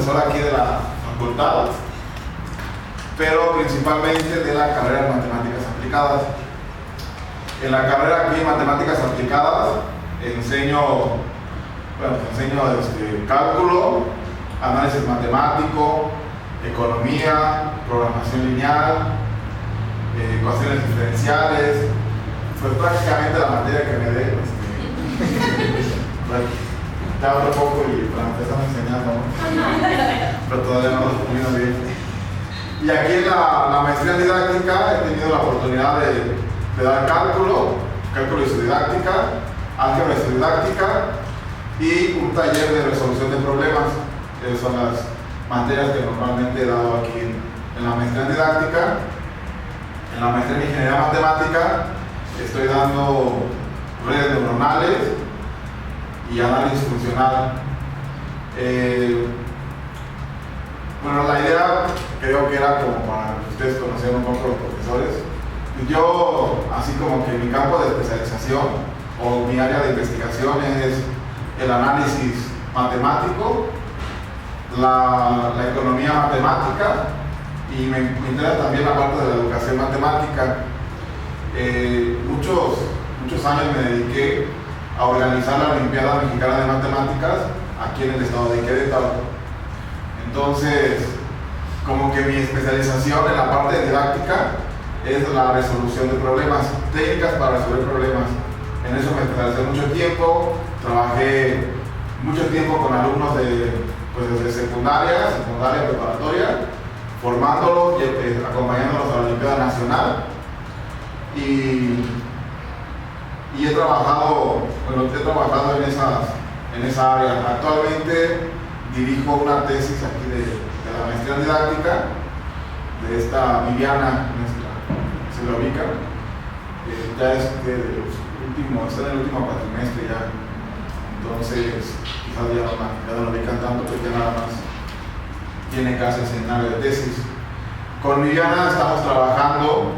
profesor aquí de la facultad, pero principalmente de la carrera de Matemáticas Aplicadas. En la carrera aquí de Matemáticas Aplicadas enseño cálculo, análisis matemático, economía, programación lineal, ecuaciones diferenciales, pues prácticamente la materia que me dé. Ya otro poco y para empezar enseñando, ¿no? Pero todavía no lo termino bien. Y aquí en la maestría en didáctica he tenido la oportunidad de dar cálculo y su didáctica, álgebra y su didáctica, y un taller de resolución de problemas. Esas son las materias que normalmente he dado aquí en la maestría en didáctica. En la maestría en ingeniería matemática estoy dando redes neuronales y análisis funcional. Bueno, la idea creo que era como para que ustedes conocieran un poco los profesores. Yo, así como que mi campo de especialización o mi área de investigación es el análisis matemático, la economía matemática, y me interesa también la parte de la educación matemática. Muchos años me dediqué a organizar la Olimpiada Mexicana de Matemáticas aquí en el estado de Querétaro. Entonces, como que mi especialización en la parte de didáctica es la resolución de problemas, técnicas para resolver problemas. En eso me especialicé mucho tiempo, trabajé mucho tiempo con alumnos desde secundaria, preparatoria, formándolos y acompañándolos a la Olimpiada Nacional. Y he trabajado en esa área. Actualmente dirijo una tesis aquí de la maestría en didáctica de esta Viviana, se lo ubica, ya es está en el último cuatrimestre ya, entonces quizás ya no lo ubican tanto, porque ya nada más tiene casi el seminario de tesis. Con Viviana estamos trabajando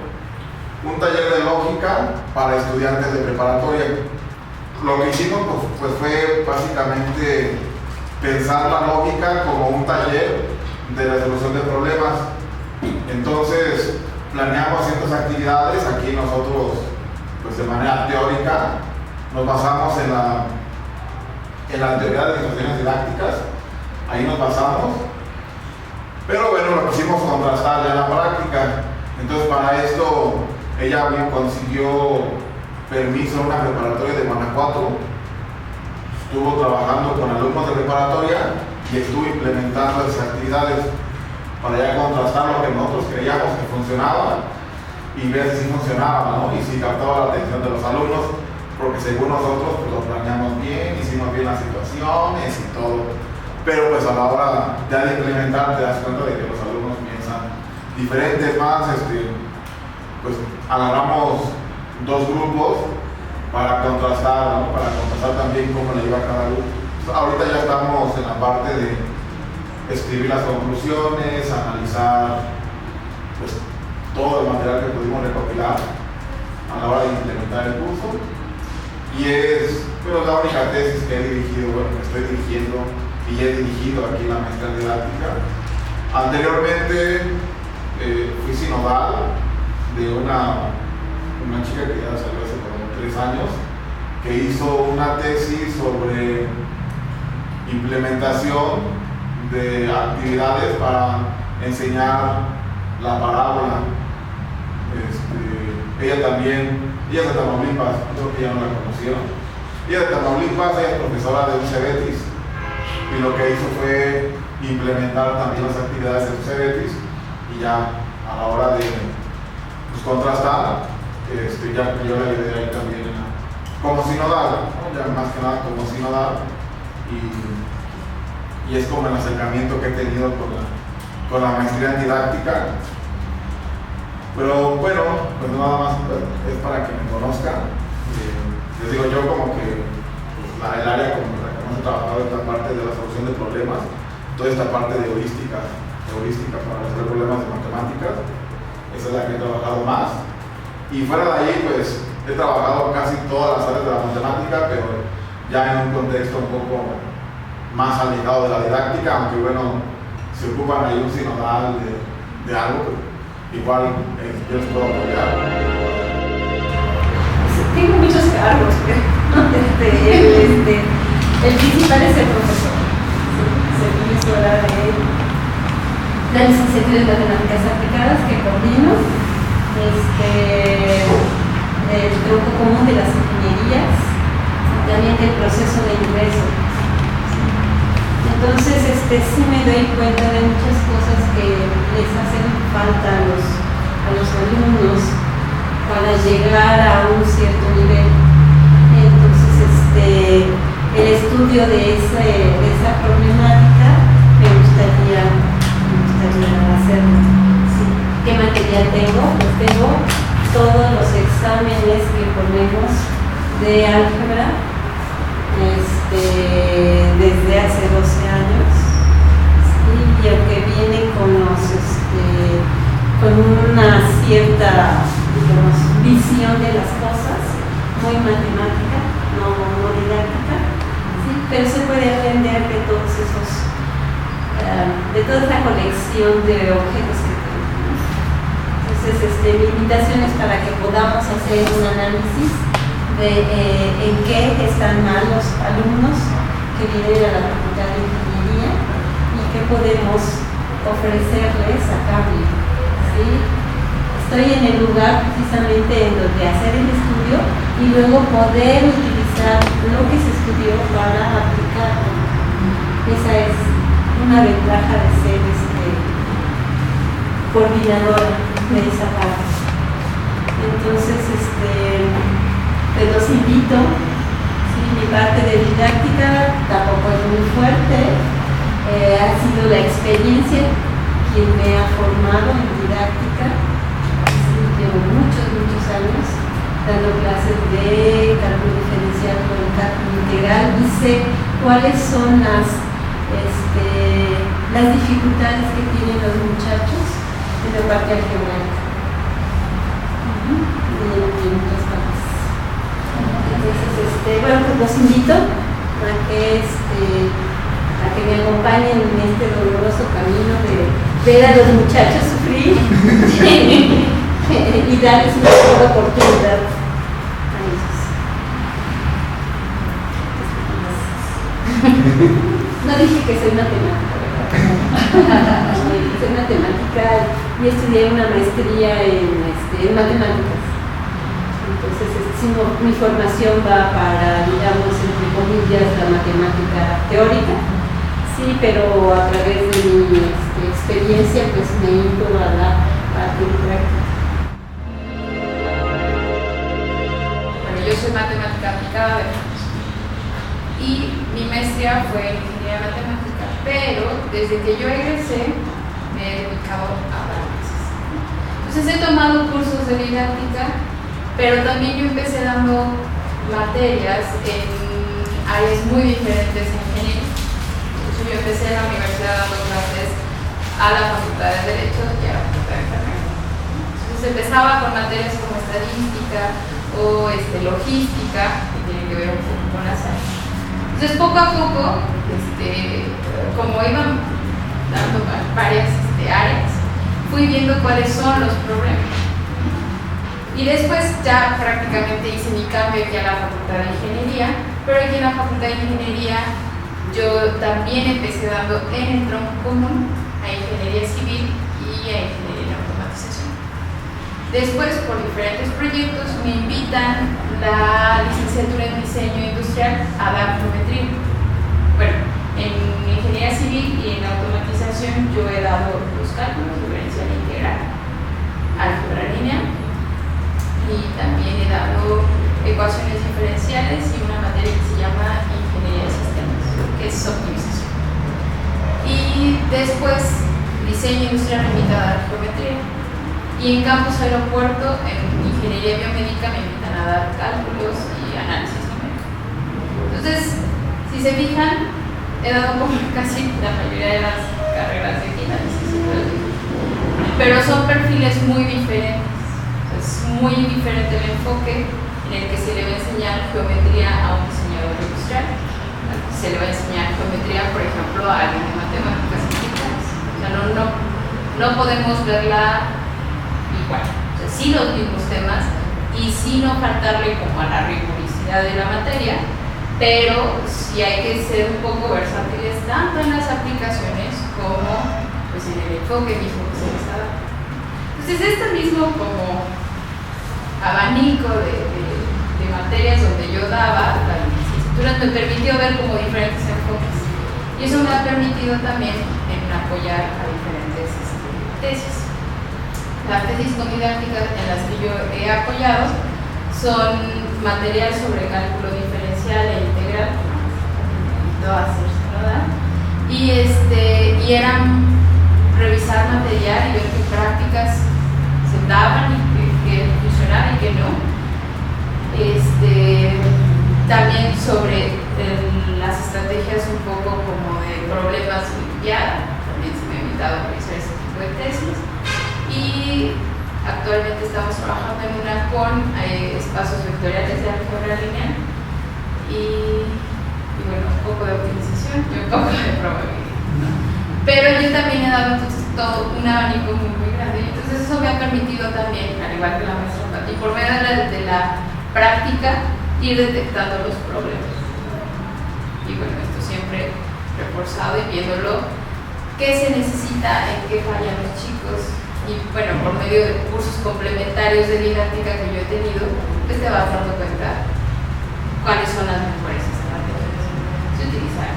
un taller de lógica para estudiantes de preparatoria. Lo que hicimos pues fue básicamente pensar la lógica como un taller de resolución de problemas. Entonces planeamos ciertas actividades. Aquí nosotros, pues de manera teórica, nos basamos en la teoría de discusiones didácticas, ahí nos basamos, pero bueno, lo quisimos contrastar ya en la práctica. Entonces para esto ella bien consiguió permiso en una preparatoria de Guanajuato, estuvo trabajando con alumnos de preparatoria y estuvo implementando esas actividades para ya contrastar lo que nosotros creíamos que funcionaba y ver si funcionaba, ¿no? Y si captaba la atención de los alumnos, porque según nosotros pues, lo planeamos bien, hicimos bien las situaciones y todo, pero pues a la hora ya de implementar te das cuenta de que los alumnos piensan diferentes más. Pues agarramos dos grupos para contrastar, ¿no? Para contrastar también cómo le iba a cada grupo. Ahorita ya estamos en la parte de escribir las conclusiones, analizar pues, todo el material que pudimos recopilar a la hora de implementar el curso. Y es la única tesis que he dirigido, bueno, que estoy dirigiendo y he dirigido aquí en la maestría en didáctica. Anteriormente fui sinodal de una chica que ya salió hace como 3 años, que hizo una tesis sobre implementación de actividades para enseñar la parábola. Ella es de Tamaulipas, creo que ya no la conocieron. Ella es de Tamaulipas, ella es profesora de UCEBETIS, y lo que hizo fue implementar también las actividades de UCEBETIS, y ya a la hora de contrastar, ya yo la idea ahí también como sinodal, ¿no? Ya más que nada como sinodal, y es como el acercamiento que he tenido con la maestría en didáctica. Pero bueno, pues nada más es para que me conozcan. Les digo, yo como que el área como la que hemos trabajado esta parte de la solución de problemas, toda esta parte de heurística para resolver problemas de matemáticas, esa es la que he trabajado más. Y fuera de ahí, pues he trabajado casi todas las áreas de la matemática, pero ya en un contexto un poco más alejado de la didáctica, aunque bueno, si ocupan ahí un sinodal de algo, pues, igual yo les puedo apoyar. Tengo muchos cargos, pero el principal es el profesor. Soy profesora de la licenciatura en Matemáticas Aplicadas que coordino, el tronco común de las ingenierías, también del proceso de ingreso. Entonces, sí me doy cuenta de muchas cosas que les hacen falta a los alumnos para llegar a un cierto nivel. Entonces, el estudio de esa problemática me gustaría hacerlo. Sí. ¿Qué material tengo? Pues tengo todos los exámenes que ponemos de álgebra desde hace 12 años, ¿sí? Y aunque viene con una cierta, digamos, visión de las cosas, muy matemática, no didáctica, ¿sí? Pero se puede aprender de todos esos, de toda esta colección de objetos que tenemos. Entonces, mi invitación es para que podamos hacer un análisis de en qué están mal los alumnos que vienen a la Facultad de Ingeniería y qué podemos ofrecerles a cambio, ¿sí? Estoy en el lugar precisamente en donde hacer el estudio y luego poder utilizar lo que se estudió para aplicarlo. Esa es una ventaja de ser coordinadora de esa parte. Entonces, pues los invito, ¿sí? Mi parte de didáctica tampoco es muy fuerte, ha sido la experiencia quien me ha formado en didáctica, ¿sí? Llevo muchos años dando clases de cálculo diferencial con el cálculo integral y sé cuáles son las dificultades que tienen los muchachos en la parte algebraica. Y en otras partes. Entonces, bueno, pues los invito a que me acompañen en este doloroso camino de ver a los muchachos sufrir y darles una mejor oportunidad a ellos. No dije que soy matemática, ¿verdad? Soy matemática y estudié una maestría en matemáticas. Entonces, mi formación va para, digamos, entre comillas, la matemática teórica, sí, pero a través de mi experiencia, pues me he ido a la parte práctica. Bueno, yo soy matemática aplicada y mi maestría fue en ingeniería matemática, pero desde que yo egresé me he dedicado a dar clases. Entonces he tomado cursos de didáctica, pero también yo empecé dando materias en áreas muy diferentes en ingeniería. Entonces yo empecé en la universidad dando clases a la Facultad de Derecho y a la Facultad de Enfermería. Entonces empezaba con materias como estadística o logística, que tienen que ver un poco con las áreas. Entonces poco a poco, como iban dando varias áreas, fui viendo cuáles son los problemas. Y después ya prácticamente hice mi cambio aquí a la Facultad de Ingeniería, pero aquí en la Facultad de Ingeniería yo también empecé dando en el tronco común a Ingeniería Civil y a Ingeniería en Automatización. Después, por diferentes proyectos, me invitan la licenciatura en Diseño Industrial a dar geometría. Bueno, en Ingeniería Civil y en Automatización yo he dado los cálculos, diferencial integral, álgebra lineal, y también he dado ecuaciones diferenciales y una materia que se llama Ingeniería de Sistemas, que es optimización. Y después, diseño industrial me invita a dar geometría. Y en campus aeropuerto, en Ingeniería Biomédica, me invitan a dar cálculos y análisis numérico. Entonces, si se fijan, he dado como casi la mayoría de las carreras de análisis, pero son perfiles muy diferentes. Es muy diferente el enfoque en el que se le va a enseñar geometría a un diseñador industrial, se le va a enseñar geometría, por ejemplo, a alguien de matemáticas aplicadas. podemos verla igual, o sea, sí los mismos temas y sí no faltarle como a la rigurosidad de la materia, pero sí hay que ser un poco versátiles tanto en las aplicaciones como pues, en el enfoque mismo que se les da. Entonces este mismo como abanico de materias donde yo daba las licenciaturas me permitió ver como diferentes enfoques y eso me ha permitido también en apoyar a diferentes tesis. Las tesis no didácticas en las que yo he apoyado son material sobre cálculo diferencial e integral, y eran revisar material y ver qué prácticas se daban y que funcionaban y que no. También sobre las estrategias un poco como de problemas de limpiada, también se me ha invitado a revisar ese tipo de tesis. Y actualmente estamos trabajando en una con espacios vectoriales de álgebra lineal y bueno, un poco de optimización y un poco de probabilidad, ¿no? Pero yo también he dado entonces todo un abanico muy grande y entonces eso me ha permitido también, al igual que la maestra, y por medio de la práctica ir detectando los problemas. Y bueno, esto siempre reforzado y viéndolo qué se necesita, en qué fallan los chicos. Y bueno, por medio de cursos complementarios de didáctica que yo he tenido, pues te vas dando cuenta cuáles son las mejores estrategias. Se utilizar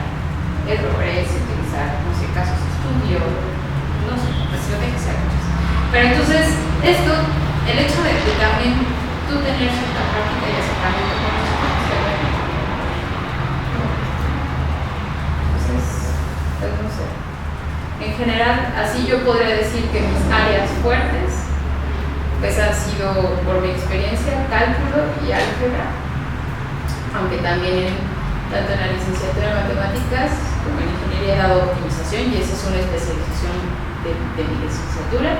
errores, se utilizar, no sé, casos de estudio, no sé, cuestión de que sea muchas. Pero entonces, esto, el hecho de también tú tener cierta práctica y acercamiento con los chicos, entonces, pues no sé. En general, así yo podría decir que mis áreas fuertes pues han sido, por mi experiencia, cálculo y álgebra, aunque también tanto en la licenciatura en matemáticas como en ingeniería he dado optimización y esa es una especialización de mi licenciatura,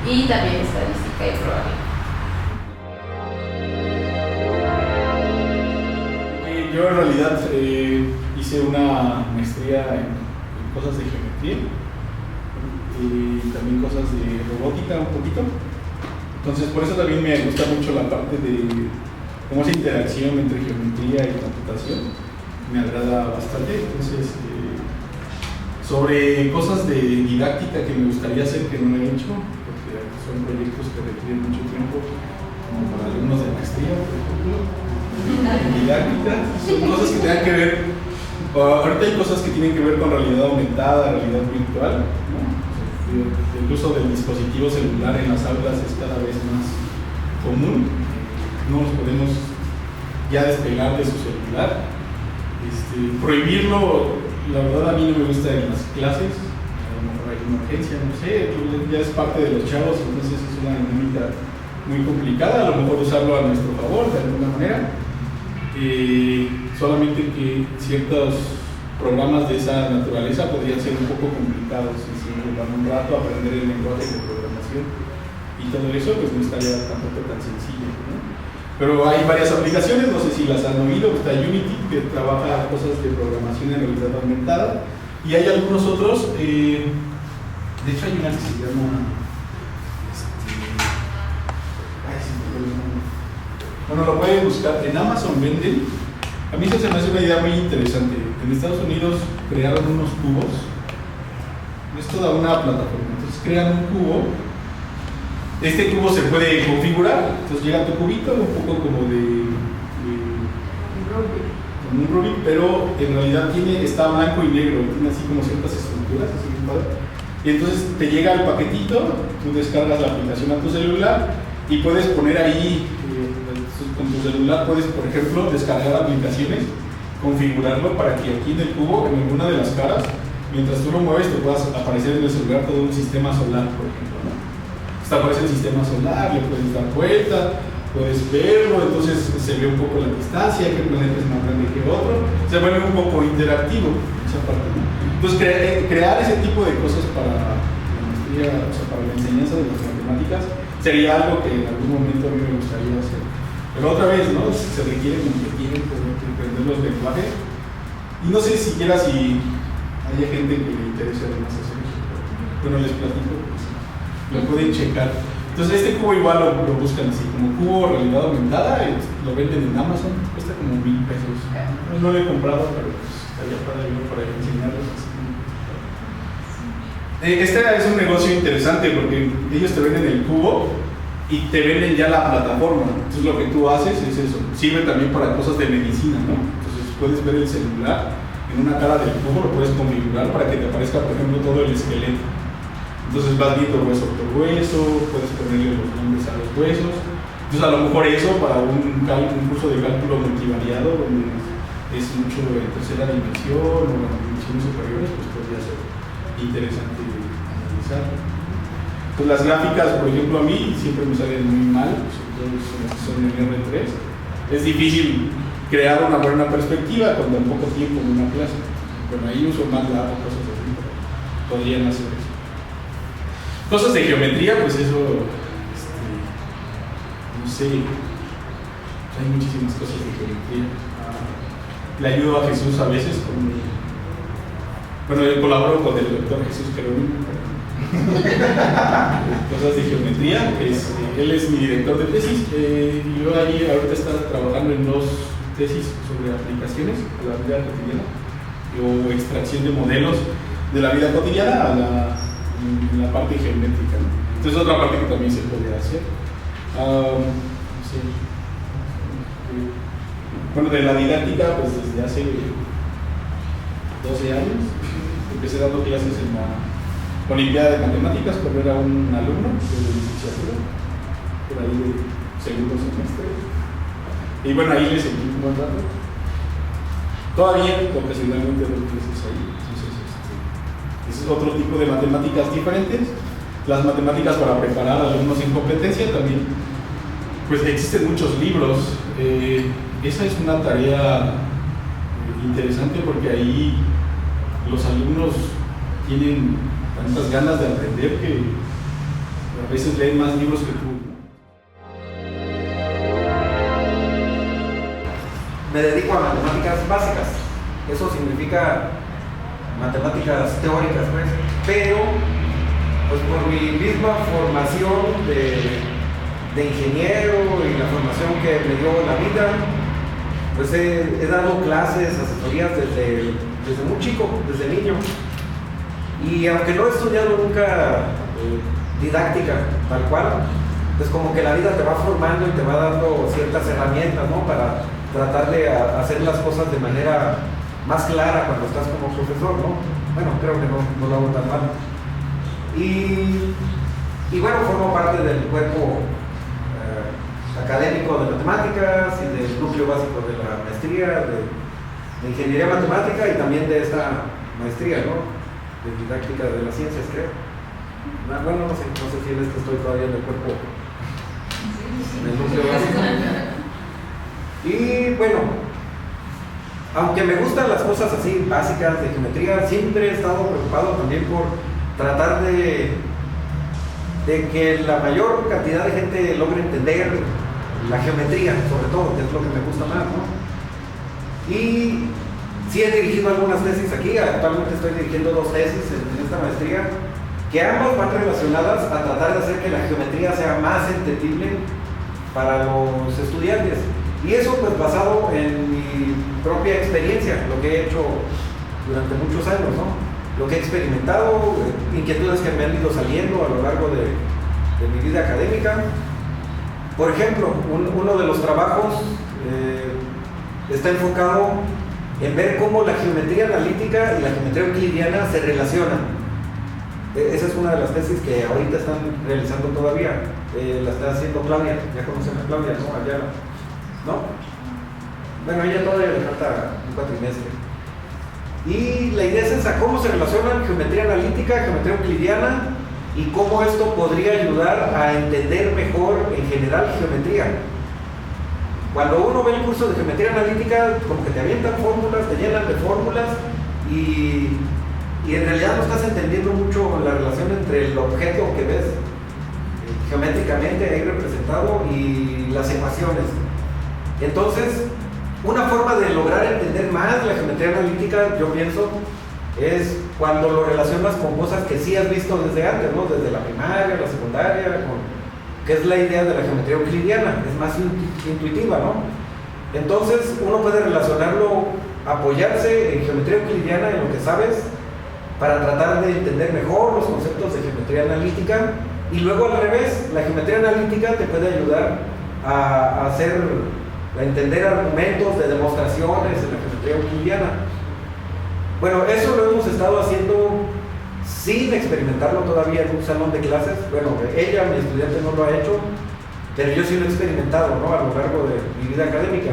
y también estadística y probabilidad. Yo en realidad hice una maestría en cosas de geometría y también cosas de robótica un poquito. Entonces por eso también me gusta mucho la parte de cómo esa interacción entre geometría y computación me agrada bastante. Entonces sobre cosas de didáctica que me gustaría hacer que no he hecho, porque son proyectos que requieren mucho tiempo, como para alumnos de maestría, por ejemplo, en didáctica, son cosas que tengan que ver. Ahorita hay cosas que tienen que ver con realidad aumentada, realidad virtual, ¿no? El uso del dispositivo celular en las aulas es cada vez más común. No nos podemos ya despegar de su celular. Prohibirlo, la verdad a mí no me gusta en las clases. A lo mejor hay una urgencia, no sé, ya es parte de los chavos, entonces es una dinámica muy complicada. A lo mejor usarlo a nuestro favor de alguna manera. Solamente que ciertos programas de esa naturaleza podrían ser un poco complicados y si para un rato aprender el lenguaje de programación y todo eso, pues no estaría tampoco tan sencillo, ¿no? Pero hay varias aplicaciones, no sé si las han oído. Está Unity, que trabaja cosas de programación en realidad aumentada, y hay algunos otros, de hecho hay una que se llama bueno, lo pueden buscar, en Amazon venden. A mí eso se me hace una idea muy interesante. En Estados Unidos crearon unos cubos, es toda una plataforma, entonces crean un cubo. Este cubo se puede configurar, entonces llega tu cubito, un poco como como un Rubik, pero en realidad está blanco y negro, tiene así como ciertas estructuras, así muy padre. Y entonces te llega el paquetito, tú descargas la aplicación a tu celular y puedes poner ahí, con tu celular puedes, por ejemplo, descargar aplicaciones, configurarlo para que aquí en el cubo, en alguna de las caras, mientras tú lo mueves, te puedas aparecer en el celular todo un sistema solar, por ejemplo, ¿no? Te aparece el sistema solar, le puedes dar vuelta, puedes verlo, entonces se ve un poco la distancia, qué planeta es más grande que otro, se vuelve un poco interactivo esa parte, ¿no? Entonces crear ese tipo de cosas para la maestría, o sea, para la enseñanza de las matemáticas sería algo que en algún momento a mí me gustaría hacer. Pero otra vez, ¿no? Se requiere mucho tiempo, ¿no? Aprender los lenguajes, y no sé siquiera si haya gente que le interese además hacer eso. Bueno, les platico, pues, lo pueden checar. Entonces este cubo igual lo buscan así, como cubo realidad aumentada, y lo venden en Amazon, cuesta como $1,000. No lo he comprado, pero pues estaría padre para enseñarlos así. Este es un negocio interesante porque ellos te venden el cubo y te venden ya la plataforma. Entonces lo que tú haces es eso. Sirve también para cosas de medicina, ¿no? Entonces puedes ver el celular en una cara del cubo, lo puedes configurar para que te aparezca, por ejemplo, todo el esqueleto. Entonces vas viendo hueso por hueso, puedes ponerle los nombres a los huesos. Entonces a lo mejor eso para un curso de cálculo multivariado donde es mucho en tercera dimensión o en dimensiones superiores, pues podría ser interesante analizar. Pues las gráficas, por ejemplo, a mí siempre me salen muy mal, sobre todo son en R3. Es difícil crear una buena perspectiva con tan poco tiempo en una clase. Bueno, ahí uso más datos, cosas así, podrían hacer eso. Cosas de geometría, pues eso, no sé, hay muchísimas cosas de geometría. Le ayudo a Jesús a veces con... Bueno, yo colaboro con el doctor Jesús Jerónimo. Cosas de geometría, él es mi director de tesis y yo ahí ahorita está trabajando en 2 tesis sobre aplicaciones a la vida cotidiana o extracción de modelos de la vida cotidiana en la parte geométrica, ¿no? Entonces otra parte que también se puede hacer. Sí. Bueno, de la didáctica, pues desde hace 12 años empecé dando clases en la Olimpiada de Matemáticas cuando era un alumno de licenciatura, por ahí de segundo semestre. Y bueno, ahí les seguí un buen rato. Todavía ocasionalmente doy clases ahí. Entonces, ese es otro tipo de matemáticas diferentes. Las matemáticas para preparar a alumnos en competencia también, pues existen muchos libros. Esa es una tarea interesante porque ahí los alumnos tienen tantas ganas de aprender que a veces leen más libros que tú. Me dedico a matemáticas básicas, eso significa matemáticas teóricas, pues. Pero pues por mi misma formación de ingeniero y la formación que me dio la vida, pues he dado clases, asesorías desde muy chico, desde niño. Y aunque no he estudiado nunca didáctica tal cual, pues como que la vida te va formando y te va dando ciertas herramientas, ¿no? Para tratar de hacer las cosas de manera más clara cuando estás como profesor, ¿no? Bueno, creo que no lo hago tan mal. Y bueno, formo parte del cuerpo académico de matemáticas y del núcleo básico de la maestría de ingeniería matemática y también de esta maestría, ¿no? De didáctica de las ciencias, creo. Bueno, no sé si en estoy todavía en el cuerpo, en el núcleo básico. Y bueno, aunque me gustan las cosas así básicas de geometría, siempre he estado preocupado también por tratar de que la mayor cantidad de gente logre entender la geometría, sobre todo, que es lo que me gusta más, ¿no? Y sí he dirigido algunas tesis aquí, actualmente estoy dirigiendo 2 tesis en esta maestría, que ambas van relacionadas a tratar de hacer que la geometría sea más entendible para los estudiantes. Y eso pues basado en mi propia experiencia, lo que he hecho durante muchos años, ¿no? Lo que he experimentado, inquietudes que me han ido saliendo a lo largo de mi vida académica. Por ejemplo, uno de los trabajos está enfocado en ver cómo la geometría analítica y la geometría euclidiana se relacionan. Esa es una de las tesis que ahorita están realizando todavía. La está haciendo Claudia, ya conocen a Claudia, ¿no? Allá, ¿no? Bueno, ella todavía le falta un cuatrimestre. Y la idea es esa, cómo se relacionan geometría analítica, geometría euclidiana y cómo esto podría ayudar a entender mejor en general geometría. Cuando uno ve el curso de geometría analítica, como que te avientan fórmulas, te llenan de fórmulas y en realidad no estás entendiendo mucho la relación entre el objeto que ves geométricamente ahí representado y las ecuaciones. Entonces, una forma de lograr entender más la geometría analítica, yo pienso, es cuando lo relacionas con cosas que sí has visto desde antes, ¿no? Desde la primaria, la secundaria, que es la idea de la geometría euclidiana, es más intuitiva, ¿no? Entonces uno puede relacionarlo, apoyarse en geometría euclidiana, en lo que sabes, para tratar de entender mejor los conceptos de geometría analítica, y luego al revés, la geometría analítica te puede ayudar a entender argumentos de demostraciones en la geometría euclidiana. Bueno, eso lo hemos estado haciendo sin experimentarlo todavía en un salón de clases. Bueno, ella, mi estudiante, no lo ha hecho, pero yo sí lo he experimentado, ¿no? A lo largo de mi vida académica.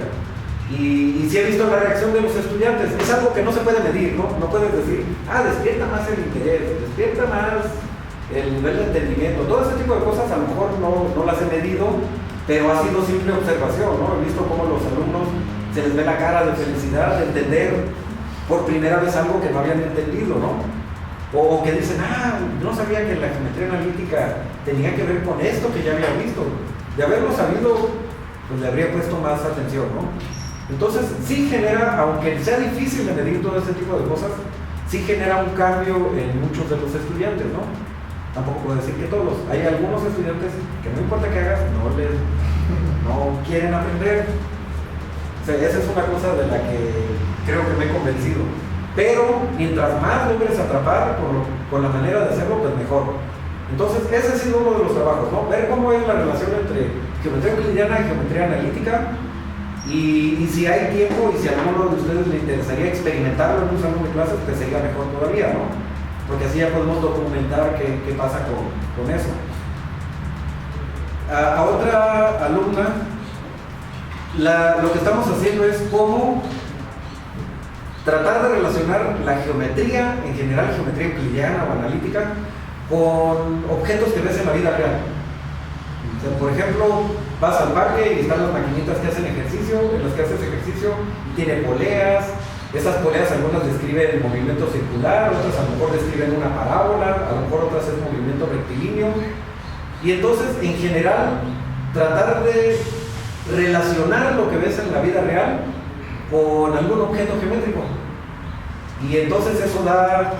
Y sí he visto la reacción de los estudiantes. Es algo que no se puede medir, ¿no? No puedes decir, despierta más el interés, despierta más el nivel de entendimiento. Todo ese tipo de cosas a lo mejor no las he medido, pero ha sido simple observación, ¿no? He visto cómo los alumnos se les ve la cara de felicidad, de entender por primera vez algo que no habían entendido, ¿no? O que dicen, no sabía que la geometría analítica tenía que ver con esto que ya había visto. De haberlo sabido, pues le habría puesto más atención, ¿no? Entonces, sí genera, aunque sea difícil de medir todo ese tipo de cosas, sí genera un cambio en muchos de los estudiantes, ¿no? Tampoco puedo decir que todos. Hay algunos estudiantes que no importa que hagas, no quieren aprender. O sea, esa es una cosa de la que creo que me he convencido. Pero mientras más logres atrapar con la manera de hacerlo, pues mejor. Entonces, ese ha sido uno de los trabajos, ¿no? Ver cómo es la relación entre geometría euclidiana y geometría analítica. Y si hay tiempo y si a alguno de ustedes le interesaría experimentarlo en un salón de clases, pues sería mejor todavía, ¿no? Porque así ya podemos documentar qué pasa con eso. A otra alumna, lo que estamos haciendo es cómo tratar de relacionar la geometría, en general geometría euclidiana o analítica, con objetos que ves en la vida real. O sea, por ejemplo, vas al parque y están las maquinitas que hacen ejercicio, en las que haces ejercicio, y tiene poleas. Esas poleas algunas describen movimiento circular, otras a lo mejor describen una parábola, a lo mejor otras es movimiento rectilíneo. Y entonces, en general, tratar de relacionar lo que ves en la vida real con algún objeto geométrico. Y entonces eso da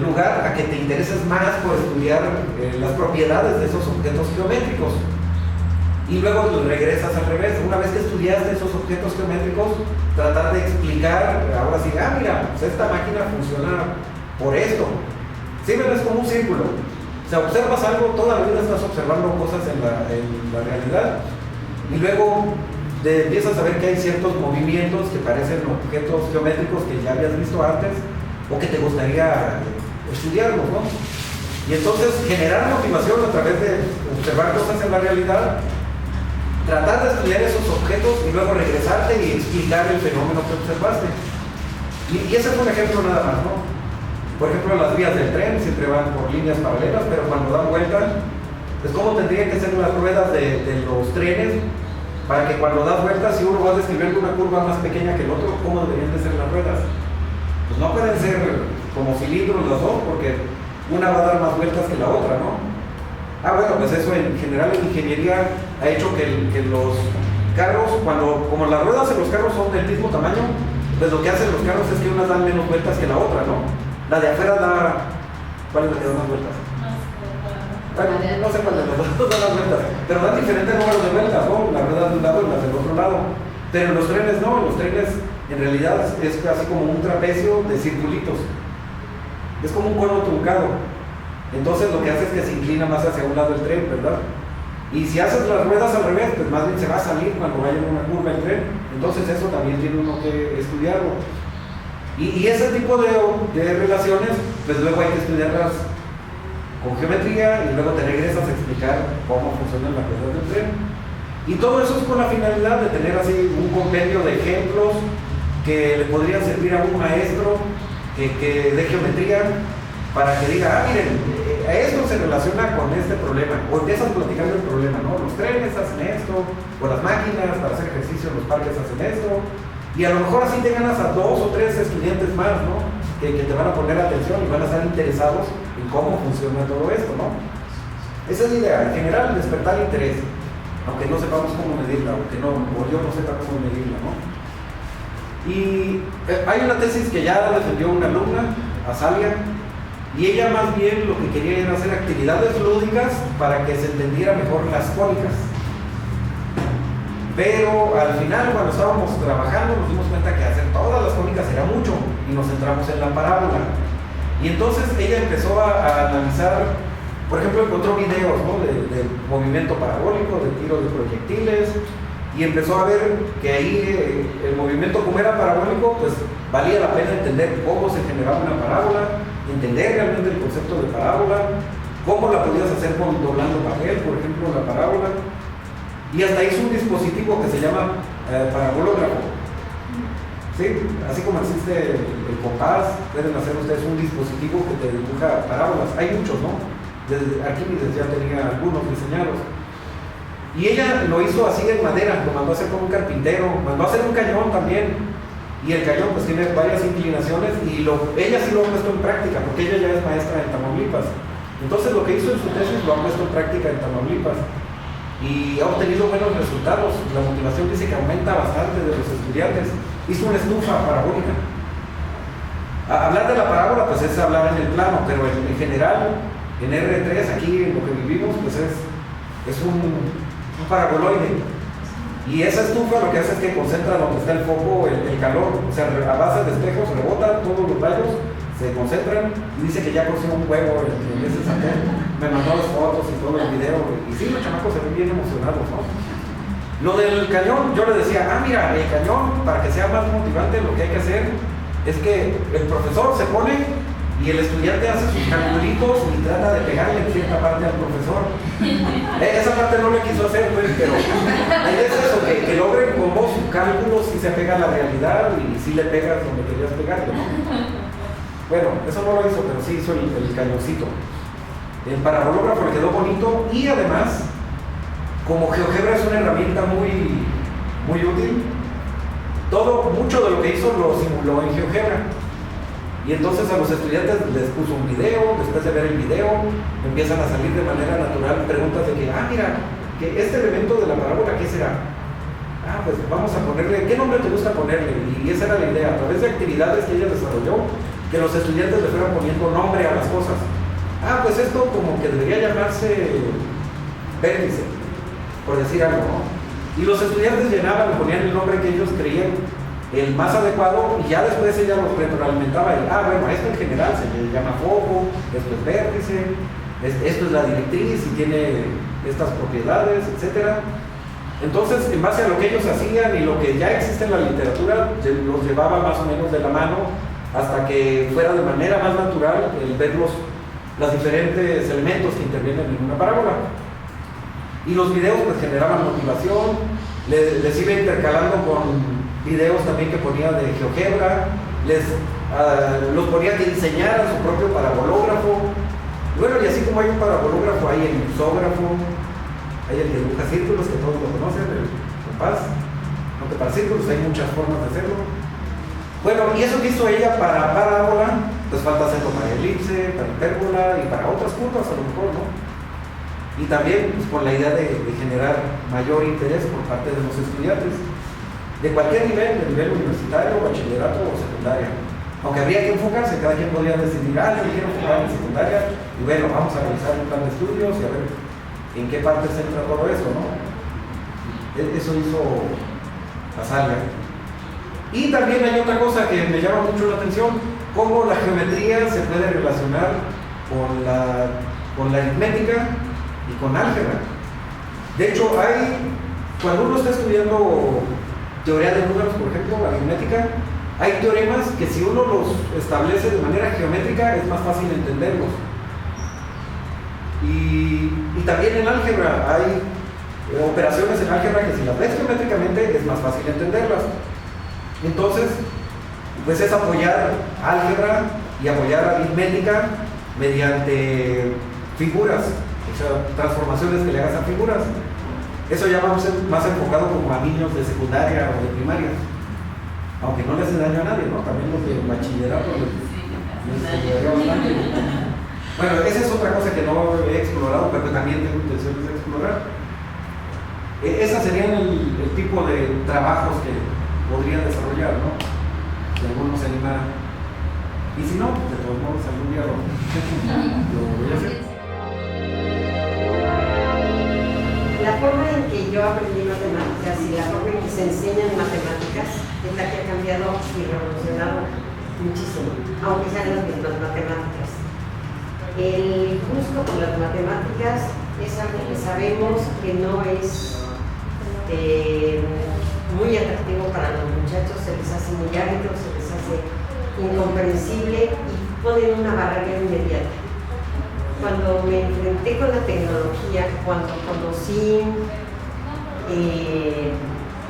lugar a que te intereses más por estudiar las propiedades de esos objetos geométricos. Y luego regresas al revés. Una vez que estudiaste esos objetos geométricos, tratar de explicar, ahora sí, mira, pues esta máquina funciona por esto. Sí, es como un círculo. O sea, observas algo, toda la vida estás observando cosas en la realidad. Y luego empiezas a ver que hay ciertos movimientos que parecen objetos geométricos que ya habías visto antes o que te gustaría estudiarlos, ¿no? Y entonces generar motivación a través de observar cosas en la realidad, tratar de estudiar esos objetos y luego regresarte y explicar el fenómeno que observaste. Y ese fue un ejemplo nada más, ¿no? Por ejemplo, las vías del tren siempre van por líneas paralelas, pero cuando dan vuelta, pues cómo tendrían que ser las ruedas de los trenes para que cuando das vueltas, si uno va describiendo una curva más pequeña que el otro, ¿cómo deberían de ser las ruedas? Pues no pueden ser como cilindros las dos, porque una va a dar más vueltas que la otra, ¿no? Bueno, pues eso en general en ingeniería ha hecho que los carros, como las ruedas en los carros son del mismo tamaño, pues lo que hacen los carros es que unas dan menos vueltas que la otra, ¿no? La de afuera da... ¿Cuál es la que da más vueltas? Bueno, no sé cuál de las dos da las vueltas, pero dan diferentes números de vueltas, ¿no? Las ruedas de un lado y las del otro lado. Pero en los trenes no, en los trenes en realidad es casi como un trapecio de circulitos. Es como un cono truncado. Entonces lo que hace es que se inclina más hacia un lado el tren, ¿verdad? Y si haces las ruedas al revés, pues más bien se va a salir cuando vaya en una curva el tren. Entonces eso también tiene uno que estudiarlo. Y ese tipo de relaciones, pues luego hay que estudiarlas con geometría y luego te regresas a explicar cómo funcionan las ruedas del tren. Y todo eso es con la finalidad de tener así un compendio de ejemplos que le podrían servir a un maestro que de geometría para que diga, miren, a esto se relaciona con este problema, o empiezas platicando el problema, ¿no? Los trenes hacen esto, o las máquinas para hacer ejercicio en los parques hacen esto, y a lo mejor así te ganas a 2 o 3 estudiantes más, ¿no? Que te van a poner atención y van a estar interesados en cómo funciona todo esto, ¿no? Esa es la idea, en general despertar interés, aunque no sepamos cómo medirla, o yo no sepa cómo medirla, ¿no? Y hay una tesis que ya defendió una alumna, Azalia, y ella más bien lo que quería era hacer actividades lúdicas para que se entendiera mejor las cónicas. Pero al final, cuando estábamos trabajando, nos dimos cuenta que hacer todas las cónicas era mucho y nos centramos en la parábola. Y entonces ella empezó a analizar, por ejemplo, encontró videos, ¿no?, de movimiento parabólico, de tiro de proyectiles, y empezó a ver que ahí el movimiento, como era parabólico, pues valía la pena entender cómo se generaba una parábola, entender realmente el concepto de parábola, cómo la podías hacer doblando papel, por ejemplo, la parábola. Y hasta hizo un dispositivo que se llama parabológrafo. ¿Sí? Así como existe el compás, pueden hacer ustedes un dispositivo que te dibuja parábolas. Hay muchos, ¿no? Desde Arquímedes ya tenía algunos diseñados. Y ella lo hizo así en madera, lo mandó a hacer con un carpintero, mandó a hacer un cañón también. Y el cañón pues tiene varias inclinaciones y ella sí lo ha puesto en práctica, porque ella ya es maestra en Tamaulipas. Entonces lo que hizo en su tesis lo ha puesto en práctica en Tamaulipas. Y ha obtenido buenos resultados. La motivación dice que aumenta bastante de los estudiantes. Hizo una estufa parabólica. Hablar de la parábola pues es hablar en el plano, pero en general, en R3, aquí en lo que vivimos, pues es un paraboloide. Y esa estufa lo que hace es que concentra donde está el foco el calor. O sea, a base de espejos rebota todos los rayos, se concentran, y dice que ya coció un huevo en ese sartén. Me mandó las fotos y todo el video, y sí, los chamacos se ven bien emocionados, ¿no? Lo del cañón, yo le decía, mira, el cañón, para que sea más motivante, lo que hay que hacer es que el profesor se pone y el estudiante hace sus calculitos y trata de pegarle en cierta parte al profesor. Esa parte no le quiso hacer, pues, pero es eso, que logren como su cálculo si se pega a la realidad y si le pegas donde querías pegarle, ¿no? Bueno, eso no lo hizo, pero sí hizo el cañoncito. El parabológrafo le quedó bonito y además, como GeoGebra es una herramienta muy, muy útil, mucho de lo que hizo lo simuló en GeoGebra. Y entonces a los estudiantes les puso un video, después de ver el video, empiezan a salir de manera natural preguntas de que, mira, que este elemento de la parábola, ¿qué será? Pues vamos a ponerle, ¿qué nombre te gusta ponerle? Y esa era la idea, a través de actividades que ella desarrolló, que los estudiantes le fueran poniendo nombre a las cosas. Pues esto como que debería llamarse vértice, por decir algo, ¿no? Y los estudiantes llenaban, ponían el nombre que ellos creían el más adecuado, y ya después ella los retroalimentaba y, bueno, esto en general se le llama foco, esto es vértice, esto es la directriz y tiene estas propiedades, etc. Entonces, en base a lo que ellos hacían y lo que ya existe en la literatura, los llevaba más o menos de la mano hasta que fuera de manera más natural el ver los diferentes elementos que intervienen en una parábola. Y los videos pues generaban motivación, les iba intercalando con videos también que ponía de GeoGebra, los ponía que diseñaran su propio parabológrafo. Bueno, y así como hay un parabológrafo, hay el isógrafo, hay el que dibuja círculos, que todos lo conocen, el compás, aunque para círculos hay muchas formas de hacerlo. Bueno, y eso que hizo ella para parábola, pues falta hacerlo para elipse, para hipérbola y para otras curvas a lo mejor, ¿no? Y también pues, con la idea de generar mayor interés por parte de los estudiantes, de cualquier nivel, de nivel universitario, bachillerato o secundaria. Aunque habría que enfocarse, cada quien podría decidir, yo quiero enfocar en secundaria, y bueno, vamos a realizar un plan de estudios y a ver en qué parte se entra todo eso, ¿no? Eso hizo Azalia. Y también hay otra cosa que me llama mucho la atención, cómo la geometría se puede relacionar con la aritmética y con álgebra. De hecho, cuando uno está estudiando teoría de números, por ejemplo, aritmética, hay teoremas que si uno los establece de manera geométrica es más fácil entenderlos. Y también en álgebra hay operaciones en álgebra que si las ves geométricamente es más fácil entenderlas. Entonces, pues es apoyar álgebra y apoyar aritmética mediante figuras, o sea, transformaciones que le hagas a figuras. Eso ya va a ser más enfocado como a niños de secundaria o de primaria, aunque no le hace daño a nadie, ¿no? También los de bachillerato les ayudaría bastante. Bueno, esa es otra cosa que no he explorado, pero que también tengo intenciones de explorar. Esas serían el tipo de trabajos que podría desarrollar, ¿no? Si alguno se anima Y si no, pues de todos modos algún día lo voy a hacer. La forma en que yo aprendí matemáticas y la forma en que se enseñan matemáticas es la que ha cambiado y revolucionado muchísimo, aunque sean las mismas matemáticas. El gusto por las matemáticas es algo que sabemos que no es muy atractivo para los muchachos, se les hace muy árido, se les hace incomprensible y ponen una barrera inmediata. Cuando me enfrenté con la tecnología, cuando conocí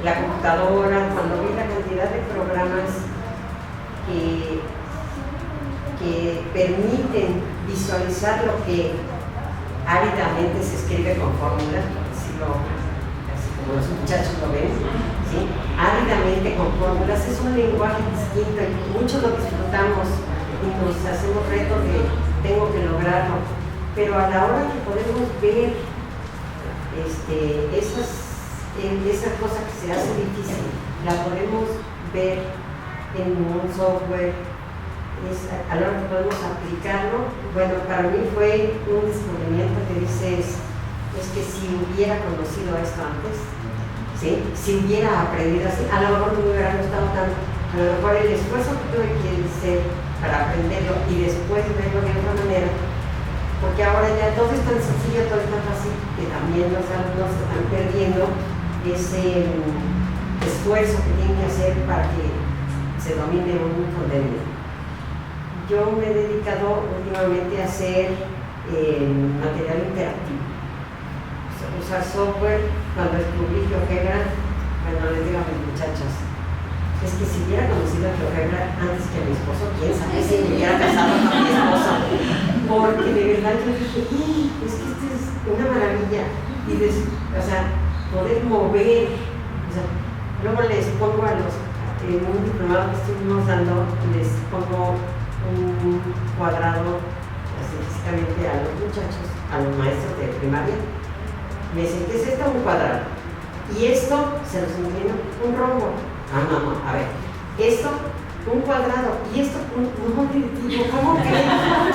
la computadora, cuando vi la cantidad de programas que permiten visualizar lo que áridamente se escribe con fórmulas, así como los muchachos lo ven, ¿sí? Áridamente con fórmulas, es un lenguaje distinto y muchos lo disfrutamos y nos hacemos retos de tengo que lograrlo. Pero a la hora que podemos ver esa cosa que se hace difícil, la podemos ver en un software, a la hora que podemos aplicarlo, bueno, para mí fue un descubrimiento que dices, es que si hubiera conocido esto antes, ¿sí? Si hubiera aprendido así, a lo mejor no me hubiera gustado tanto, a lo mejor el esfuerzo que tuve que hacer para aprenderlo y después verlo de otra manera. Porque ahora ya todo es tan sencillo, todo es tan fácil, que también los alumnos están perdiendo ese esfuerzo que tienen que hacer para que se domine un contenido. Yo me he dedicado últimamente a hacer material interactivo. Usar software, cuando descubrí GeoGebra, bueno, les digo a mis muchachos, es que si hubiera conocido a GeoGebra antes que a mi esposo, quién sabe si me hubiera casado con mi esposo. Porque de verdad yo dije, es que esto es una maravilla. Y o sea, poder mover. O sea, luego les pongo a los, en un diplomado que estuvimos dando, les pongo un cuadrado, así físicamente a los muchachos, a los maestros de primaria. Me dicen, ¿qué es esto? Un cuadrado. Y esto, se los inclino, un rombo. Ah, no, a ver, esto, un cuadrado, y esto, un digo, ¿cómo que?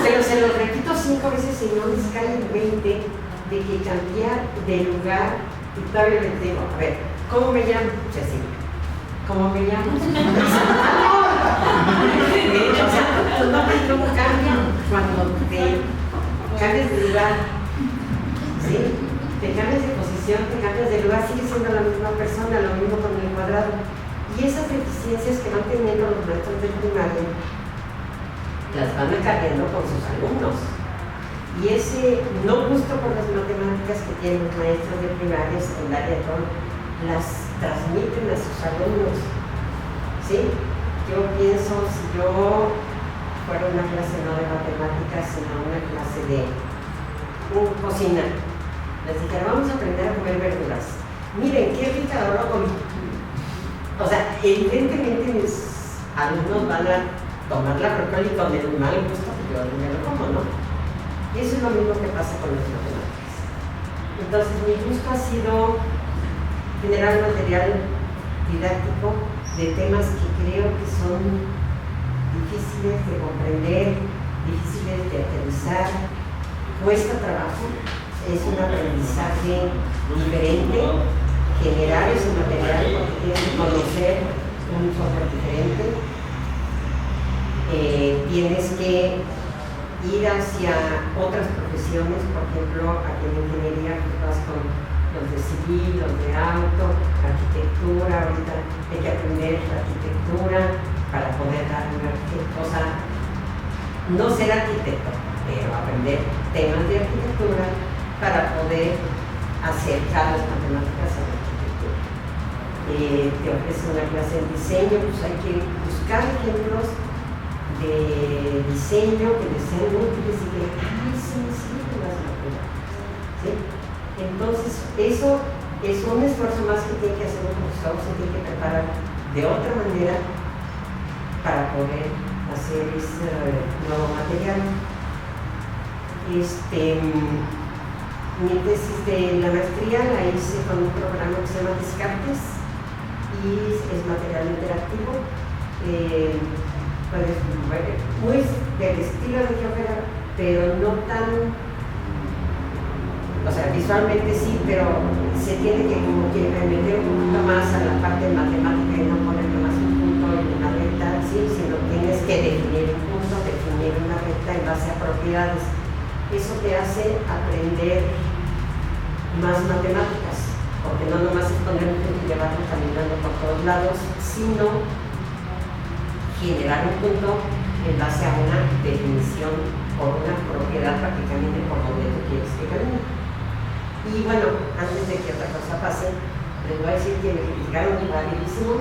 Pero se lo repito 5 veces y no les cae el 20 de que cambiar de lugar, y todavía les digo, a ver, ¿cómo me llamo? Cecilia. ¿Cómo me llamo? O sea, tu nombre no cambia cuando te cambias de lugar, ¿sí? Te cambias de posición, te cambias de lugar, sigues siendo la misma persona, lo mismo con el cuadrado. Y esas deficiencias que van teniendo los maestros de primaria las van acarreando con sus alumnos. Y ese no gusto por las matemáticas que tienen los maestros de primaria, secundaria, todo, las transmiten a sus alumnos. ¿Sí? Yo pienso, si yo fuera una clase no de matemáticas, sino una clase de cocina, les dijera, vamos a aprender a comer verduras. Miren, qué rica ahora comí. O sea, evidentemente mis alumnos van a tomar la brócoli con el mal gusto que yo me lo como, ¿no? Y eso es lo mismo que pasa con las matemáticas. Entonces, mi gusto ha sido generar material didáctico de temas que creo que son difíciles de comprender, difíciles de aterrizar, cuesta trabajo, es un aprendizaje diferente. Generar ese material porque tienes que conocer un software diferente, tienes que ir hacia otras profesiones, por ejemplo, aquí en ingeniería pues vas con los de civil, los de auto, arquitectura, ahorita hay que aprender arquitectura para poder dar una cosa, no ser arquitecto, pero aprender temas de arquitectura para poder acercar las matemáticas a la arquitectura. Te ofrece una clase de diseño, pues hay que buscar ejemplos de diseño que les sean útiles y que, ay, sí, las matemáticas, ¿sí? Entonces, eso es un esfuerzo más que tiene que hacer un profesor, se tiene que preparar de otra manera para poder hacer ese nuevo material. Mi tesis de la maestría la hice con un programa que se llama Descartes y es material interactivo. puedes mover, muy del estilo de Geoffrey, pero no tan, o sea, visualmente sí, pero se tiene que como que meter un poquito más a la parte matemática y no ponerle más un punto en una recta, ¿sí? Sino tienes que definir un punto, definir una recta en base a propiedades. Eso te hace aprender más matemáticas, porque no nomás es poner un punto y llevarlo caminando por todos lados, sino generar un punto en base a una definición o una propiedad prácticamente por donde tú quieres que camine. Y bueno, antes de que otra cosa pase, les voy a decir que me criticaron rapidísimo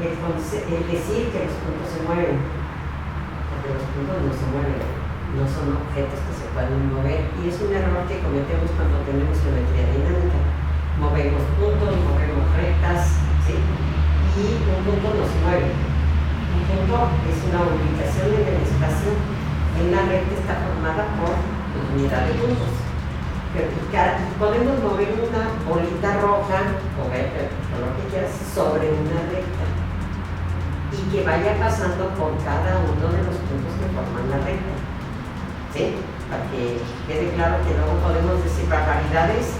el decir que los puntos se mueven, porque los puntos no se mueven, no son objetos que se pueden mover, y es un error que cometemos cuando tenemos geometría dinámica. Movemos puntos, movemos rectas, ¿sí? Y un punto no se mueve. Un punto es una ubicación en el espacio, y una recta está formada por unidad de puntos. Podemos mover una bolita roja o verde, o lo que quieras, sobre una recta y que vaya pasando por cada uno de los puntos que forman la recta, ¿sí? Para que quede claro que luego podemos decir barbaridades,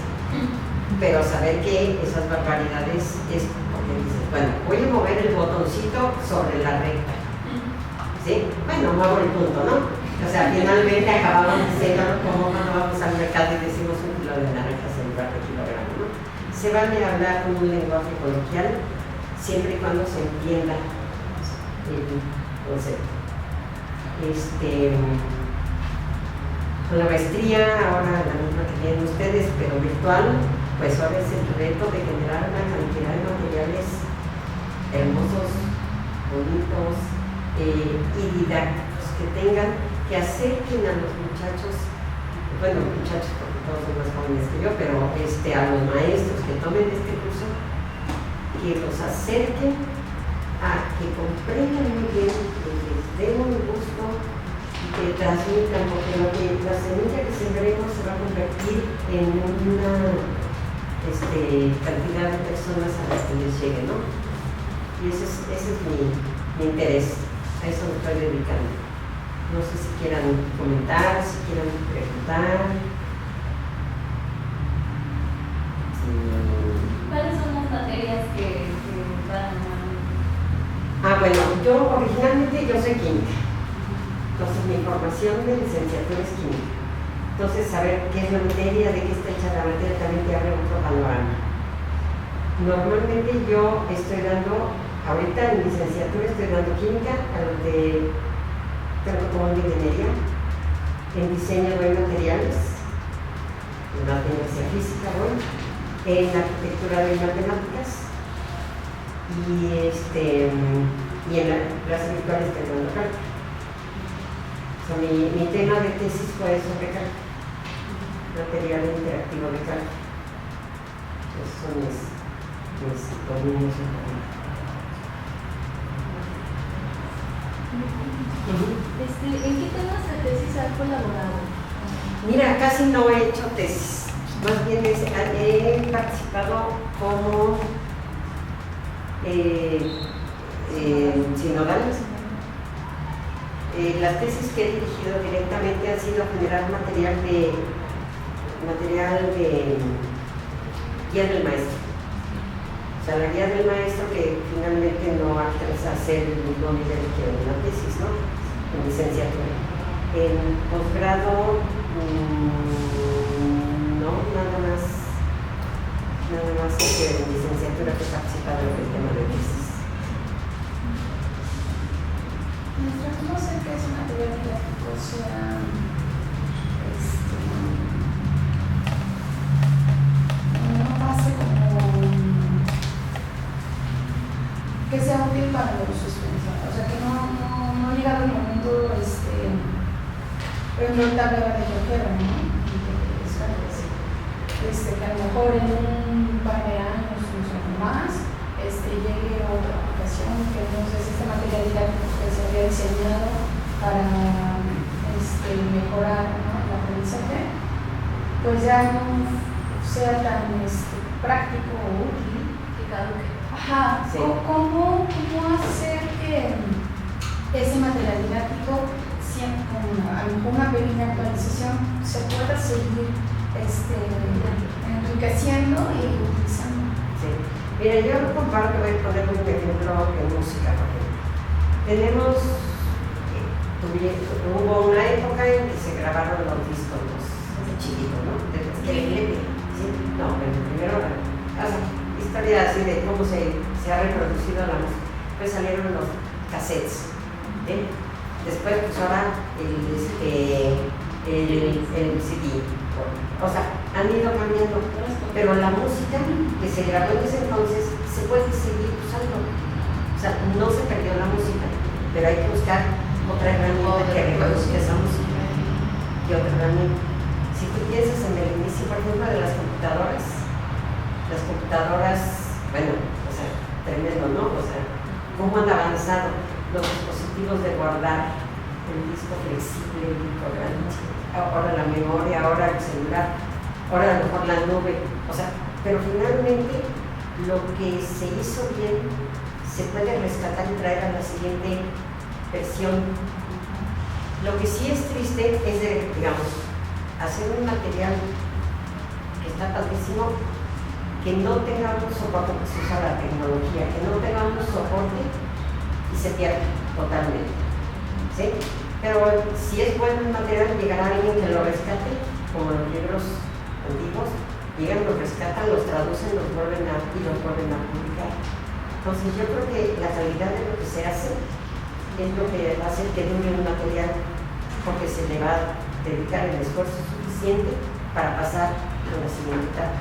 pero saber que esas barbaridades es porque dices, bueno, voy a mover el botoncito sobre la recta, ¿sí? Bueno, muevo el punto, ¿no? O sea, finalmente acabamos diciendo como cuando vamos al mercado y decimos 1 kilo de naranjas en lugar de kilogramo, ¿no? Se vale hablar con un lenguaje coloquial siempre y cuando se entienda el concepto. Con la maestría, ahora la misma que tienen ustedes, pero virtual, pues ahora es el reto de generar una cantidad de materiales hermosos, bonitos y didácticos que tengan, que acerquen a los muchachos, bueno, muchachos porque todos son más jóvenes que yo, pero a los maestros que tomen este curso, que los acerquen a que comprendan muy bien, que les den un gusto y que transmitan, porque la semilla que sembremos se va a convertir en una cantidad de personas a las que les llegue, ¿no? Y ese es mi interés, a eso me estoy dedicando. No sé si quieran comentar, si quieran preguntar. ¿Cuáles son las materias que van a...? Bueno, yo originalmente soy química. Entonces mi formación de licenciatura es química. Entonces saber qué es la materia, de qué está hecha la materia, también te abre otro panorama. Normalmente yo estoy dando, ahorita en licenciatura estoy dando química a los de como de ingeniería, en diseño de materiales, en matemática física, bueno, en arquitectura de matemáticas y en la clase virtual estoy dando cálculo. O sea, mi tema de tesis fue sobre cálculo, material interactivo de cálculo. Esos son mis dominios en común. ¿En qué temas de tesis has colaborado? Mira, casi no he hecho tesis. Más bien he participado como sinodales. Las tesis que he dirigido directamente han sido generar material de guía del maestro. O sea, la guía del maestro que finalmente no alcanza a ser el mismo nivel que una tesis, ¿no? En licenciatura. En posgrado, no, nada más que en licenciatura que he participado en el tema de tesis. ¿Cómo sé que es material didáctico? O sea, no pase como que sea útil para los estudiantes, o sea, que no ha llegado el momento, por ejemplo, ahorita hablaba de Geoffrey, ¿no? Que a lo mejor en un par de años o más llegue a otra aplicación, que entonces este material didáctico que se había diseñado para mejorar, ¿no?, el aprendizaje, pues ya no sea tan práctico o útil. Que caduque. Ajá, Sí. ¿Cómo hacer que ese material didáctico, con a lo mejor una pequeña actualización, se pueda seguir enriqueciendo y utilizando. Sí. Mira, yo lo comparto, voy a poner un ejemplo de música, por ejemplo. Tenemos, hubo una época en que se grabaron los discos de chiquitos, ¿no? Sí, no, pero primero, historia así de cómo se ha reproducido la música. Después salieron los cassettes, ¿sí? Después, pues ahora el CD. O sea, han ido cambiando, pero la música que se grabó en ese entonces se puede seguir usando. O sea, no se perdió la música, pero hay que buscar otra herramienta que reproduzca esa música. Y otra herramienta. Si tú piensas en el inicio, por ejemplo, de las computadoras, bueno, o sea, tremendo, ¿no? O sea, cómo han avanzado los dispositivos de guardar el disco flexible, el disco grande, ahora la memoria, ahora el celular, ahora a lo mejor la nube, o sea, pero finalmente lo que se hizo bien se puede rescatar y traer a la siguiente versión. Lo que sí es triste es de, digamos, hacer un material que está padrísimo, que no tenga un soporte, que se usa la tecnología, que no tenga un soporte y se pierde totalmente, ¿sí? Pero si es bueno el material, llegará alguien que lo rescate, como los libros antiguos, llegan, los rescatan, los traducen, los vuelven a publicar. Entonces yo creo que la calidad de lo que se hace es lo que va a hacer que dure un material, porque se le va a dedicar el esfuerzo suficiente para pasar a la siguiente etapa.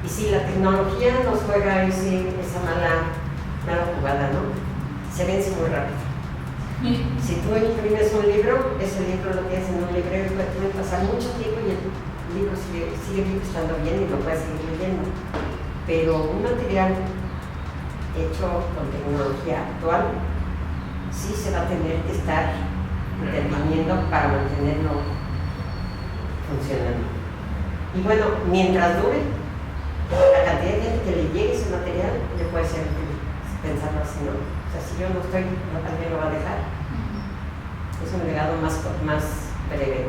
Y si la tecnología nos juega esa mala jugada, ¿no? Se vence muy rápido. Si tú imprimes un libro, ese libro lo tienes en un librero y puede pasar mucho tiempo y el libro sigue estando bien y lo puedes seguir leyendo. Pero un material hecho con tecnología actual sí se va a tener que estar interviniendo para mantenerlo funcionando. Y bueno, mientras dure, la cantidad de gente que le llegue ese material le puede ser pensarlo así, ¿no? O sea, si yo no estoy, alguien lo va a dejar. Es un legado más breve.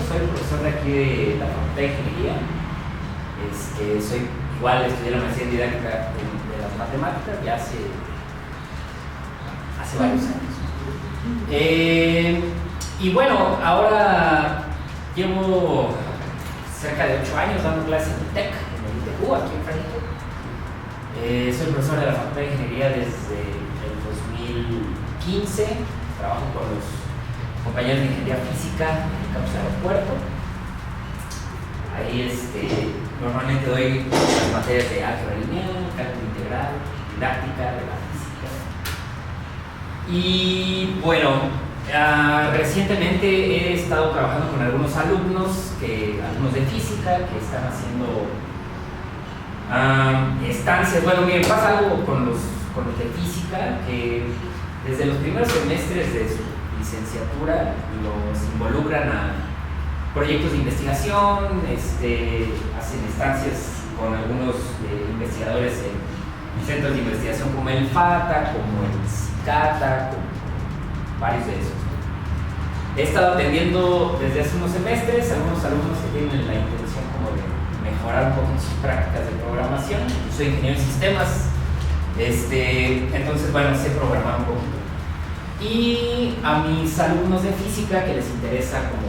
Soy profesor de aquí de la Facultad de Ingeniería. Soy igual, estudié la maestría en didáctica de las matemáticas ya hace varios años. Y bueno, ahora llevo cerca de 8 años dando clases en el TEC, en el ITQ, aquí en Francisco. Soy profesor de la Facultad de Ingeniería desde el 2015. Trabajo con los compañeros de Ingeniería Física en el campus del aeropuerto. Ahí normalmente doy las materias de álgebra lineal, cálculo integral, didáctica de la física. Y bueno, recientemente he estado trabajando con algunos alumnos de física que están haciendo estancias. Bueno, miren, pasa algo con los de física, que desde los primeros semestres de su licenciatura los involucran a proyectos de investigación, hacen estancias con algunos investigadores en centros de investigación como el FATA, como el CICATA, como varios de esos. He estado atendiendo desde hace unos semestres a algunos alumnos que tienen la intención como de mejorar un poco sus prácticas de programación. Yo soy ingeniero en sistemas, entonces bueno, sé programar un poquito. Y a mis alumnos de física que les interesa como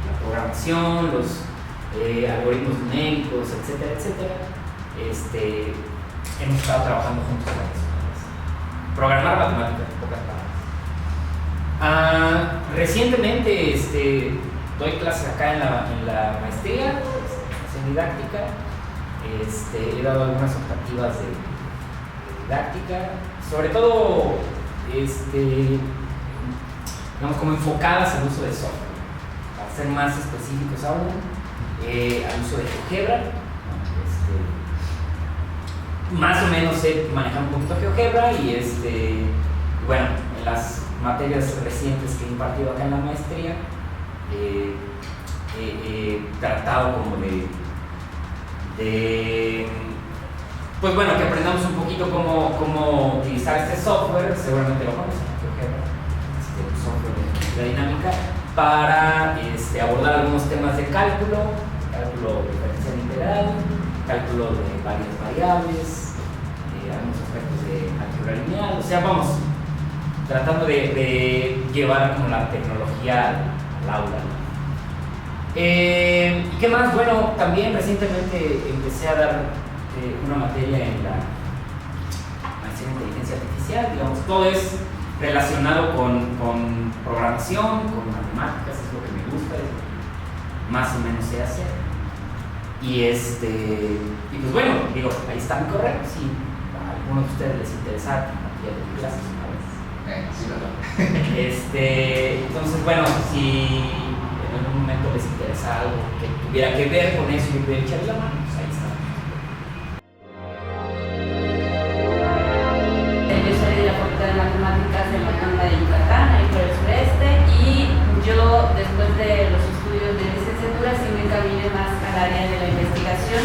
la programación, los algoritmos numéricos, etcétera, etcétera, hemos estado trabajando juntos con eso. Programar matemáticas, en pocas palabras. Recientemente doy clases acá en la maestría en didáctica. He dado algunas optativas de didáctica, sobre todo digamos como enfocadas al uso de software, para ser más específicos aún, al uso de GeoGebra. Más o menos sé manejar un poquito GeoGebra y bueno, en las materias recientes que he impartido acá en la maestría he tratado como de pues bueno, que aprendamos un poquito cómo utilizar este software, seguramente lo vamos a coger, software de dinámica, para abordar algunos temas de cálculo diferencial integral, cálculo de varias variables, algunos aspectos de álgebra lineal, o sea, vamos tratando de llevar como la tecnología al aula. ¿Y qué más? Bueno, también recientemente empecé a dar una materia en la maestría en inteligencia artificial, digamos, todo es relacionado con programación, con matemáticas, es lo que me gusta, más o menos sé hacer. Y pues bueno, digo, ahí está mi correo, si a alguno de ustedes les interesa compartir de clases una vez. Sí, ¿verdad? Entonces, bueno, si en algún momento les interesa algo que tuviera que ver con eso y pudiera echarle la mano, pues ahí está. Yo soy de la Facultad de Matemáticas de la Tanda de Yucatán, ahí por el sureste, y yo después de los estudios de licenciatura sí me encaminé más al área de la investigación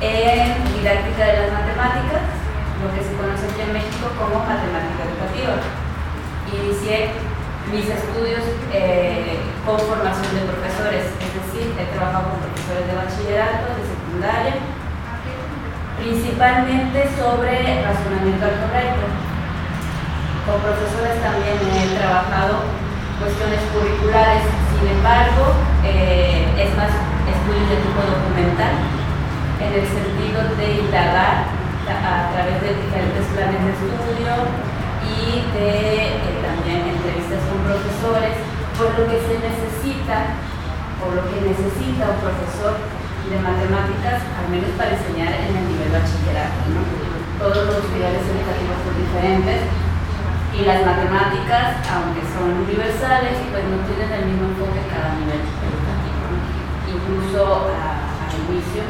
en didáctica de las matemáticas, lo que se conoce aquí en México como matemática educativa. Inicié mis estudios con formación de profesores, es decir, he trabajado con profesores de bachillerato, de secundaria, principalmente sobre razonamiento algebraico. Con profesores también he trabajado cuestiones curriculares, sin embargo, es más estudios de tipo documental, en el sentido de indagar a través de diferentes planes de estudio y de también entrevistas con profesores, por lo que se necesita, o lo que necesita un profesor de matemáticas, al menos para enseñar en el nivel bachillerato, ¿no? Todos los niveles educativos son diferentes y las matemáticas, aunque son universales, pues no tienen el mismo enfoque en cada nivel educativo, ¿no? Incluso al inicio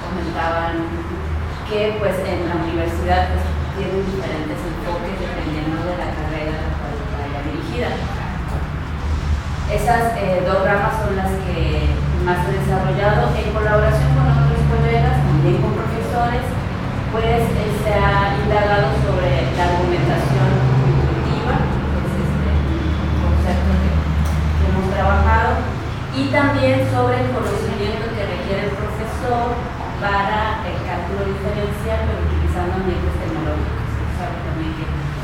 comentaban que pues en la universidad pues, tienen diferentes enfoques dependiendo de la carrera a la cual vaya dirigida. Esas dos ramas son las que más he desarrollado en colaboración con otros colegas, también con profesores, pues se ha indagado sobre la argumentación intuitiva, que es un concepto que hemos trabajado, y también sobre el conocimiento que requiere el profesor para el cálculo diferencial, pero utilizando ambientes tecnológicos. Sabe también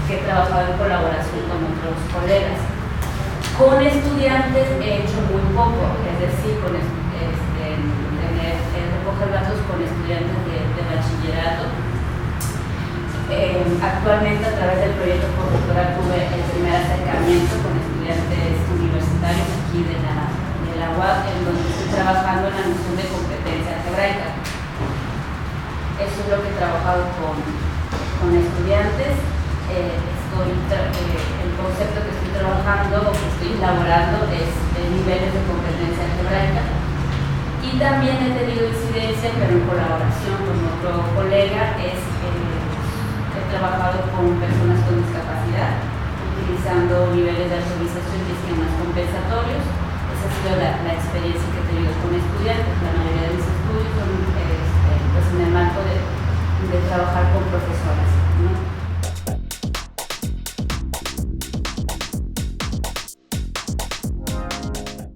que he trabajado en colaboración con otros colegas. Con estudiantes he hecho muy poco, es decir, recoger datos con estudiantes de bachillerato. Actualmente, a través del proyecto postdoctoral, tuve el primer acercamiento con estudiantes universitarios aquí de la UAP, en donde estoy trabajando en la noción de competencia algebraica. Eso es lo que he trabajado con estudiantes. El concepto que estoy trabajando o que estoy elaborando es de niveles de competencia algebraica, y también he tenido incidencia, pero en colaboración con otro colega, he trabajado con personas con discapacidad utilizando niveles de alfabetización y esquemas compensatorios. Esa ha sido la experiencia que he tenido